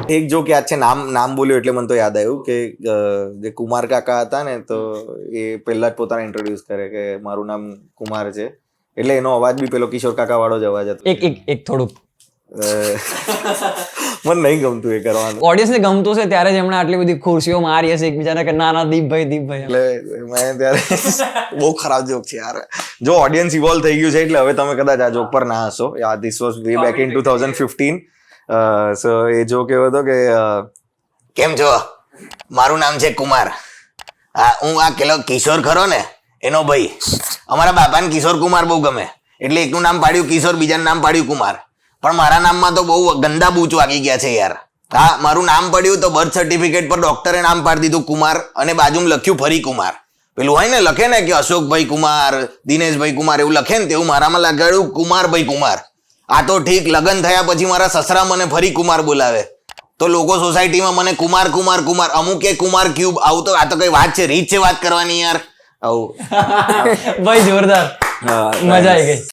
એક જોક યાદ છે, નામ બોલ્યો એટલે મને તો યાદ આવ્યું કે જે કુમાર કાકા હતા ને તો એ પહેલા જ પોતાને ઇન્ટ્રોડ્યુસ કરે કે મારું નામ કુમાર છે, એટલે એનો અવાજ બી પેલો કિશોર કાકા વાળો જ અવાજ હતો. એક થોડુંક મને નહીં ગમતું એ કરવાનું. ઓડિયન્સને ગમતું છે ત્યારે જ એમણે આટલી બધી ખુરશીઓ મારી હશે એકબીજાને કે ના ના દીપભાઈ. એટલે મેં ત્યારે બહુ ખરાબ જોક છે યાર. જો ઓડિયન્સ ઇવોલ્વ થઈ ગયું છે એટલે હવે તમે કદાચ આ જોક પર ના હશો. This was way back in 2015. So A joke એવો હતો કે કેમ છો, મારું નામ છે કુમાર, હું આ પેલો કિશોર ખરો ને એનો ભાઈ, અમારા બાપાને કિશોર કુમાર બહુ ગમે એટલે એકનું નામ પાડ્યું કિશોર, બીજાનું નામ પાડ્યું કુમાર. પણ મારા નામમાં તો બહુ ગંદા બૂચ વાગી ગયા છે યાર. હા, મારું નામ પડ્યું તો બર્થ સર્ટિફિકેટ પર ડોક્ટરે નામ પાડી દીધું કુમાર અને બાજુમાં લખ્યું ફરી કુમાર. પેલું હોય ને લખે ને કે અશોકભાઈ કુમાર, દિનેશભાઈ કુમાર એવું લખે ને તેવું મારામાં લગાડ્યું કુમારભાઈ કુમાર. આ તો ઠીક, લગ્ન થયા પછી મારા સસરા મને ફરી કુમાર બોલાવે તો લોકો સોસાયટીમાં મને કુમાર કુમાર કુમાર, અમુક કે કુમાર ક્યુબ. આવું તો આ તો કઈ વાત છે, રીત છે વાત કરવાની યાર. આવું ભાઈ જોરદાર, મજા આવી ગઈ.